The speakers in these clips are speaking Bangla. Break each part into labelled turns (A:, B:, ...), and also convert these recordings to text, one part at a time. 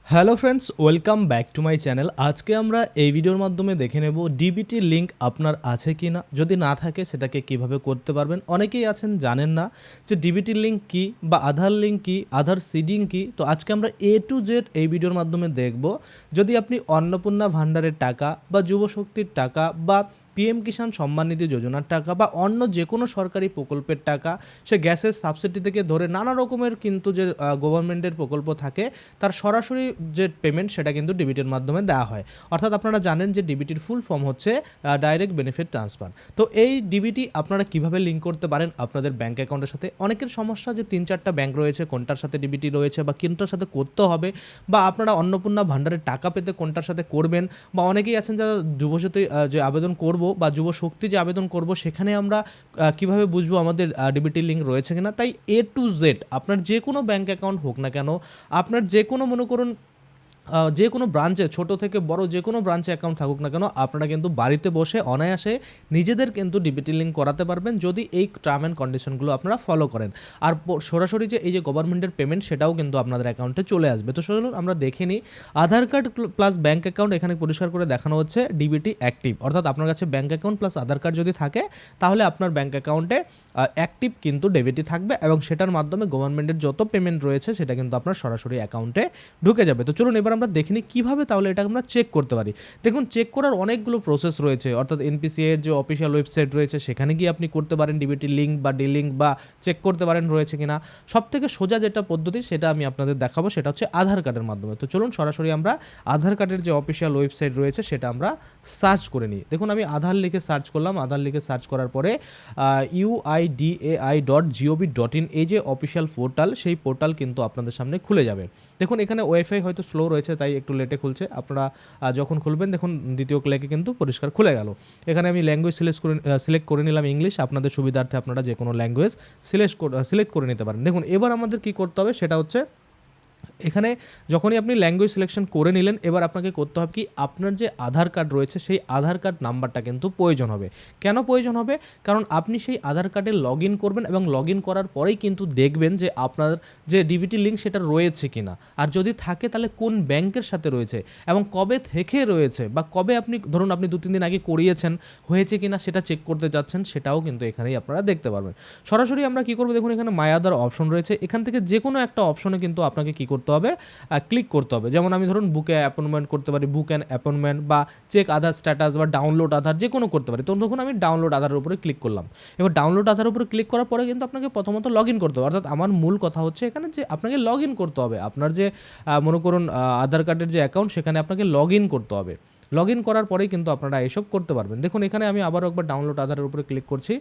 A: Hello friends, welcome back to my channel. আজকে আমরা এই ভিডিওর মাধ্যমে দেখে নেব ডিবিটি লিঙ্ক আপনার আছে কি না। যদি না থাকে সেটাকে কিভাবে করতে পারবেন। অনেকেই আছেন জানেন না যে ডিবিটি লিঙ্ক কী বা আধার লিঙ্ক কী, আধার সিডিং কী। তো আজকে আমরা এ টু জেড এই ভিডিওর মাধ্যমে দেখব। যদি আপনি অন্নপূর্ণা ভাণ্ডারের টাকা বা যুবশক্তির টাকা বা পিএম কিষাণ সম্মান নিধি যোজনার টাকা বা অন্য যে কোনো সরকারি প্রকল্পের টাকা, সে গ্যাসের সাবসিডি থেকে ধরে নানা রকমের কিন্তু যে গভর্নমেন্টের প্রকল্প থাকে তার সরাসরি যে পেমেন্ট সেটা কিন্তু ডিবিটির মাধ্যমে দেওয়া হয়। অর্থাৎ আপনারা জানেন যে ডিবিটির ফুল ফর্ম হচ্ছে ডাইরেক্ট বেনিফিট ট্রান্সফার। তো এই ডিবিটি আপনারা কিভাবে লিঙ্ক করতে পারেন আপনাদের ব্যাঙ্ক অ্যাকাউন্টের সাথে। অনেকের সমস্যা যে 3-4টা ব্যাঙ্ক রয়েছে, কোনটার সাথে ডিবিটি রয়েছে বা কোনটার সাথে করতে হবে, বা আপনারা অন্নপূর্ণা ভাণ্ডারের টাকা পেতে কোনটার সাথে করবেন, বা অনেকেই আছেন যারা যুবশক্তি যে আবেদন করব বা যুবশক্তি যে আবেদন করব সেখানে আমরা কিভাবে বুঝবো আমাদের ডিবিটি লিঙ্ক রয়েছে কিনা। তাই এ টু জেড আপনার যে কোনো ব্যাঙ্ক অ্যাকাউন্ট হোক না কেন, আপনার যে কোনো মনে করুন যে কোনো ব্রাঞ্চে, ছোট থেকে বড় যে কোনো ব্রাঞ্চে অ্যাকাউন্ট থাকুক না কেন, আপনারা কিন্তু বাড়িতে বসে অনায়াসে নিজেদের কিন্তু ডিবিটি লিঙ্ক করাতে পারবেন যদি এই টার্ম অ্যান্ড কন্ডিশনগুলো আপনারা ফলো করেন। আর সরাসরি যে এই যে গভর্নমেন্টের পেমেন্ট সেটাও কিন্তু আপনাদের অ্যাকাউন্টে চলে আসবে। তো চলুন আমরা দেখে নিই। আধার কার্ড প্লাস ব্যাঙ্ক অ্যাকাউন্ট, এখানে পরিষ্কার করে দেখানো হচ্ছে ডিবিটি অ্যাক্টিভ। অর্থাৎ আপনার কাছে ব্যাঙ্ক অ্যাকাউন্ট প্লাস আধার কার্ড যদি থাকে তাহলে আপনার ব্যাঙ্ক অ্যাকাউন্টে অ্যাক্টিভ কিন্তু ডেবিটই থাকবে এবং সেটার মাধ্যমে গভর্নমেন্টের যত পেমেন্ট রয়েছে সেটা কিন্তু আপনার সরাসরি অ্যাকাউন্টে ঢুকে যাবে। তো চলুন এবার আমরা দেখিনি কীভাবে তাহলে এটা আমরা চেক করতে পারি। দেখুন, চেক করার অনেকগুলো প্রসেস রয়েছে। অর্থাৎ এনপিসিআই এর যে অফিসিয়াল ওয়েবসাইট রয়েছে সেখানে গিয়ে আপনি করতে পারেন ডিবিটি লিঙ্ক বা ডিলিঙ্ক বা চেক করতে পারেন রয়েছে কিনা। সবথেকে সোজা যেটা পদ্ধতি সেটা আমি আপনাদের দেখাবো, সেটা হচ্ছে আধার কার্ডের মাধ্যমে। তো চলুন সরাসরি আমরা আধার কার্ডের যে অফিসিয়াল ওয়েবসাইট রয়েছে সেটা আমরা সার্চ করে নিই। দেখুন, আমি আধার লিখে সার্চ করলাম। আধার লিখে সার্চ করার পরে uidai.gov.in এই যে অফিসিয়াল পোর্টাল, সেই পোর্টাল কিন্তু আপনাদের সামনে খুলে যাবে। দেখুন, এখানে ওয়াইফাই হয়তো স্লো রয়েছে তাই একটু লেটে খুলছে। আপনারা যখন খুলবেন দেখুন দ্বিতীয় ক্লিকে কিন্তু পরিষ্কার খুলে গেল। এখানে আমি ল্যাঙ্গুয়েজ সিলেক্ট করে নিলাম ইংলিশ। আপনাদের সুবিধার্থে আপনারা যে কোনো ল্যাঙ্গুয়েজ সিলেক্ট করে নিতে পারেন। দেখুন, এবার আমাদের কি করতে হবে সেটা হচ্ছে, এখানে যখনই আপনি ল্যাঙ্গুয়েজ সিলেকশন করে নিলেন, এবার আপনাকে করতে হবে কি, আপনার যে আধার কার্ড রয়েছে সেই আধার কার্ড নাম্বারটা কিন্তু প্রয়োজন হবে। কেন প্রয়োজন হবে? কারণ আপনি সেই আধার কার্ডে লগ ইন করবেন এবং লগ ইন করার পরেই কিন্তু দেখবেন যে আপনার যে ডিবিটি লিঙ্ক সেটা রয়েছে কি না, আর যদি থাকে তাহলে কোন ব্যাংকের সাথে রয়েছে এবং কবে থেকে রয়েছে, বা কবে আপনি ধরুন আপনি 2-3 দিন আগে করিয়েছেন, হয়েছে কি না সেটা চেক করতে যাচ্ছেন, সেটাও কিন্তু এখানেই আপনারা দেখতে পারবেন। সরাসরি আমরা কী করবো, দেখুন এখানে মাই আধার অপশন রয়েছে। এখান থেকে যে কোনো একটা অপশনে কিন্তু আপনাকে কী করতে হবে, ক্লিক করতে হবে। যেমন আমি ধরুন বুকে অ্যাপয়েন্টমেন্ট করতে পারি, বুক অ্যান্ড অ্যাপয়েন্টমেন্ট, বা চেক আধার স্ট্যাটাস, বা ডাউনলোড আধার, যে কোনো করতে পারি। তো তখন আমি ডাউনলোড আধারের উপরে ক্লিক করলাম। এবার ডাউনলোড আধারের উপরে ক্লিক করার পরে কিন্তু আপনাকে প্রথমত লগ ইন করতে হবে। অর্থাৎ আমার মূল কথা হচ্ছে এখানে যে আপনাকে লগ ইন করতে হবে। আপনার যে মনে করুন আধার কার্ডের যে অ্যাকাউন্ট সেখানে আপনাকে লগ ইন করতে হবে। লগ ইন করার পরেই কিন্তু আপনারা এসব করতে পারবেন। দেখুন, এখানে আমি আবারও একবার ডাউনলোড আধারের উপরে ক্লিক করছি।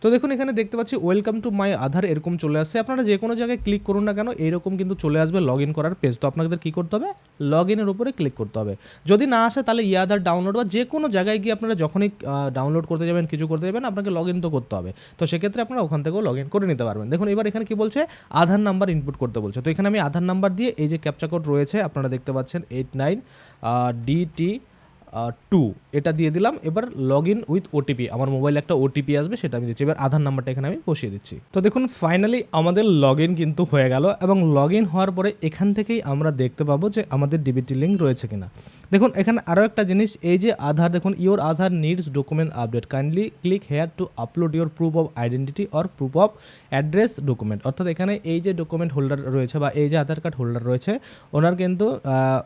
A: তো দেখুন, এখানে দেখতে পাচ্ছি ওয়েলকাম টু মাই আধার এরকম চলে আসছে। আপনারা যে কোনো জায়গায় ক্লিক করুন না কেন এইরকম কিন্তু চলে আসবে লগ ইন করার পেজ। তো আপনাদের কী করতে হবে, লগ ইনের উপরে ক্লিক করতে হবে। যদি না আসে তাহলে আধার ডাউনলোড বা যে কোনো জায়গায় গিয়ে আপনারা যখনই ডাউনলোড করতে যাবেন, কিছু করতে যাবেন, আপনাকে লগ ইন তো করতে হবে। তো সেক্ষেত্রে আপনারা ওখান থেকেও লগ ইন করে নিতে পারবেন। দেখুন, এবার এখানে কি বলছে, আধার নাম্বার ইনপুট করতে বলছে। তো এখানে আমি আধার নাম্বার দিয়ে এই যে ক্যাপচা কোড রয়েছে আপনারা দেখতে পাচ্ছেন 89DT2 এটা দিয়ে দিলাম। এবার লগ ইন উইথ ওটিপি, আমার মোবাইলে একটা ওটিপি আসবে সেটা আমি দিচ্ছি। এবার আধার নাম্বারটা এখানে আমি বসিয়ে দিচ্ছি। তো দেখুন, ফাইনালি আমাদের লগ ইন কিন্তু হয়ে গেল এবং লগ ইন হওয়ার পরে এখান থেকেই আমরা দেখতে পাবো যে আমাদের ডিবিটি লিঙ্ক রয়েছে কিনা। দেখুন, এখানে আরও একটা জিনিস, এই যে আধার, দেখুন your Aadhaar needs document update, kindly click here two upload your proof of identity or proof of address document. অর্থাৎ এখানে এই যে ডকুমেন্ট হোল্ডার রয়েছে বা এই যে আধার কার্ড হোল্ডার রয়েছে ওনার কিন্তু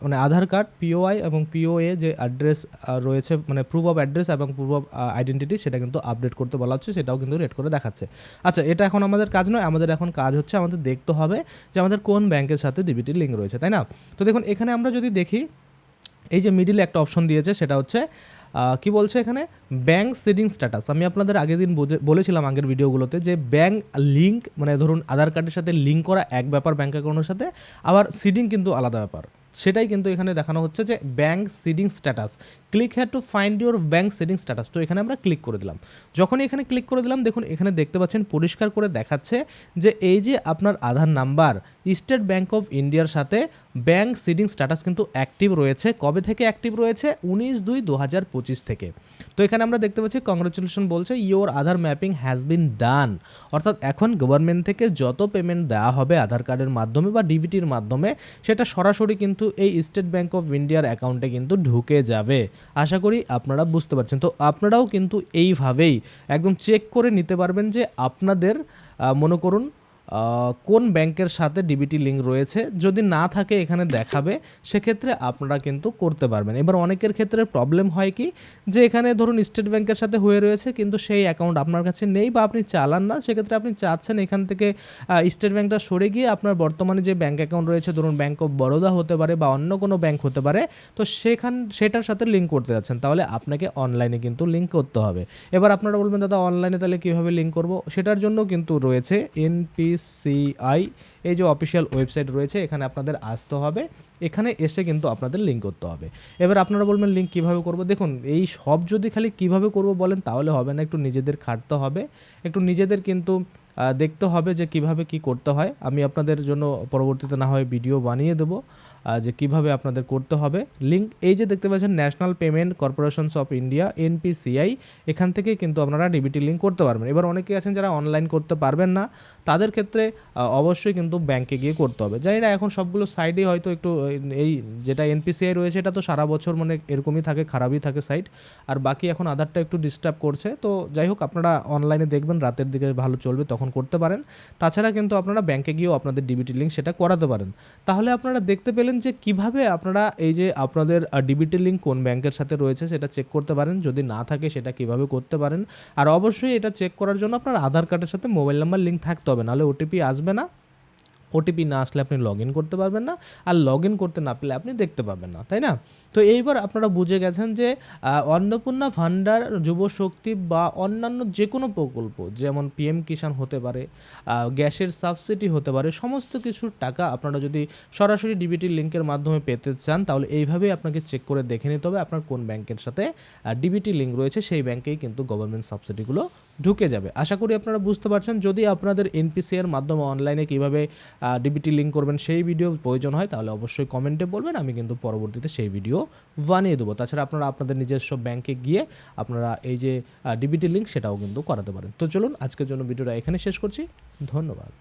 A: মানে আধার কার্ড পিওআই এবং পিওএ যে অ্যাড্রেস রয়েছে, মানে প্রুফ অফ অ্যাড্রেস এবং প্রুফ অফ আইডেন্টিটি, সেটা কিন্তু আপডেট করতে বলা হচ্ছে, সেটাও কিন্তু রেড করে দেখাচ্ছে। আচ্ছা, এটা এখন আমাদের কাজ নয়, আমাদের এখন কাজ হচ্ছে আমাদের দেখতে হবে যে আমাদের কোন ব্যাংকের সাথে ডিবিটি লিঙ্ক রয়েছে, তাই না? তো দেখুন, এখানে আমরা যদি দেখি এই যে মিডিলে একটা অপশন দিয়েছে সেটা হচ্ছে কি বলছে এখানে, ব্যাঙ্ক সিডিং স্ট্যাটাস। আমি আপনাদের আগের দিন বলেছিলাম আগের ভিডিওগুলোতে যে ব্যাঙ্ক লিঙ্ক মানে ধরুন আধার কার্ডের সাথে লিঙ্ক করা এক ব্যাপার ব্যাঙ্ক অ্যাকাউন্টের সাথে, আবার সিডিং কিন্তু আলাদা ব্যাপার। সেটাই কিন্তু এখানে দেখানো হচ্ছে যে ব্যাঙ্ক সিডিং স্ট্যাটাস, ক্লিক হ্যার to find your bank seeding status. তো এখানে আমরা ক্লিক করে দিলাম। যখনই এখানে ক্লিক করে দিলাম, দেখুন এখানে দেখতে পাচ্ছেন পরিষ্কার করে দেখাচ্ছে যে এই যে আপনার আধার নাম্বার স্টেট ব্যাঙ্ক অফ ইন্ডিয়ার সাথে ব্যাংক সিডিং স্ট্যাটাস কিন্তু অ্যাক্টিভ রয়েছে। কবে থেকে অ্যাক্টিভ রয়েছে? 19/2/2025 থেকে। তো এখানে আমরা দেখতে পাচ্ছি কংগ্রাচুলেশন বলছে your Aadhaar mapping has been done. অর্থাৎ এখন গভর্নমেন্ট থেকে যত পেমেন্ট দেওয়া হবে আধার কার্ডের মাধ্যমে বা ডিবিটির মাধ্যমে সেটা সরাসরি কিন্তু এই স্টেট ব্যাংক অফ ইন্ডিয়ার অ্যাকাউন্টে কিন্তু ঢুকে যাবে। আশা করি আপনারা বুঝতে পারছেন। তো আপনারাও কিন্তু এইভাবেই একদম চেক করে নিতে পারবেন যে আপনাদের মনে করুন কোন ব্যাংকের সাথে ডিবিটি লিঙ্ক রয়েছে। যদি না থাকে এখানে দেখাবে, সেক্ষেত্রে আপনারা কিন্তু করতে পারবেন। এবার অনেকের ক্ষেত্রে প্রবলেম হয় কি, যে এখানে ধরুন স্টেট ব্যাংকের সাথে হয়ে রয়েছে কিন্তু সেই অ্যাকাউন্ট আপনার কাছে নেই বা আপনি চালান না, সেক্ষেত্রে আপনি চাচ্ছেন এখান থেকে স্টেট ব্যাংকটা সরে গিয়ে আপনার বর্তমানে যে ব্যাংক অ্যাকাউন্ট রয়েছে, ধরুন ব্যাংক অফ বরোদা হতে পারে বা অন্য কোনো ব্যাংক হতে পারে, তো সেটার সাথে লিঙ্ক করতে যাচ্ছেন, তাহলে আপনাকে অনলাইনে কিন্তু লিঙ্ক করতে হবে। এবার আপনারা বলবেন দাদা অনলাইনে তাহলে কীভাবে লিঙ্ক করব? সেটার জন্য কিন্তু রয়েছে এনপিসিআই, এই যে অফিসিয়াল ওয়েবসাইট রয়েছে, এখানে আপনাদের আসতে হবে। এখানে এসে কিন্তু আপনাদের লিঙ্ক করতে হবে। এবার আপনারা বলবেন লিঙ্ক কীভাবে করব? দেখুন, এই সব যদি খালি কীভাবে করব বলেন তাহলে হবে না, একটু নিজেদের খাটতে হবে, একটু নিজেদের কিন্তু দেখতে হবে যে কিভাবে কি করতে হয়। আমি আপনাদের জন্য পরবর্তীতে না হয় ভিডিও বানিয়ে দেবো যে কিভাবে আপনাদের করতে হবে। লিঙ্ক এই যে দেখতে পাচ্ছেন national payment corporations of India, NPCI, এখান থেকে কিন্তু আপনারা ডিবিটি লিঙ্ক করতে পারবেন। এবার অনেকে আছেন যারা অনলাইন করতে পারবেন না, তাদের ক্ষেত্রে অবশ্যই কিন্তু ব্যাংকে গিয়ে করতে হবে। জানি না এখন সবগুলো সাইডেই হয়তো একটু এই যেটা এনপিসিআই রয়েছে এটা তো সারা বছর মানে এরকমই থাকে, খারাপই থাকে সাইট, আর বাকি এখন আধারটা একটু ডিস্টার্ব করছে। তো যাই হোক, আপনারা অনলাইনে দেখবেন রাতের দিকে ভালো চলবে, তখন করতে পারেন। তাছাড়া কিন্তু আপনারা ব্যাংকে গিয়েও আপনাদের ডিবিটি লিঙ্ক সেটা করাতে পারেন। তাহলে আপনারা দেখতে পেলেন যে কিভাবে আপনারা এই যে আপনাদের ডিবিটি লিঙ্ক কোন ব্যাংকের সাথে রয়েছে সেটা চেক করতে পারেন, যদি না থাকে সেটা কিভাবে করতে পারেন। আর অবশ্যই এটা চেক করার জন্য আপনার আধার কার্ডের সাথে মোবাইল নাম্বার লিঙ্ক থাকতে হবে, নাহলে ওটিপি আসবে না। ওটিপি না আসলে আপনি লগ ইন করতে পারবেন না, আর লগ ইন করতে না পেলে আপনি দেখতে পাবেন না, তাই না? তো এইবার আপনারা বুঝে গেছেন যে অন্নপূর্ণা ভান্ডার, যুবশক্তি বা অন্যান্য যে কোনো প্রকল্প, যেমন পিএম কিষাণ হতে পারে, গ্যাসের সাবসিডি হতে পারে, সমস্ত কিছুর টাকা আপনারা যদি সরাসরি ডিবিটি লিঙ্কের মাধ্যমে পেতে চান, তাহলে এইভাবেই আপনাকে চেক করে দেখে নিতে হবে আপনার কোন ব্যাংকের সাথে ডিবিটি লিঙ্ক রয়েছে, সেই ব্যাংকেই কিন্তু গভর্নমেন্ট সাবসিডিগুলো ঢুকে যাবে। আশা করি আপনারা বুঝতে পারছেন। যদি আপনাদের এনপিসি এর মাধ্যমে অনলাইনে কীভাবে ডিবিটি লিঙ্ক করবেন সেই ভিডিও প্রয়োজন হয়, তাহলে অবশ্যই কমেন্টে বলবেন, আমি কিন্তু পরবর্তীতে সেই ভিডিও বানিয়ে দেবো। তাছাড়া আপনারা আপনাদের নিজস্ব ব্যাংকে গিয়ে আপনারা এই যে ডিবিটি লিঙ্ক সেটাও কিন্তু করাতে পারেন। তো চলুন আজকের জন্য ভিডিওটা এখানে শেষ করছি। ধন্যবাদ।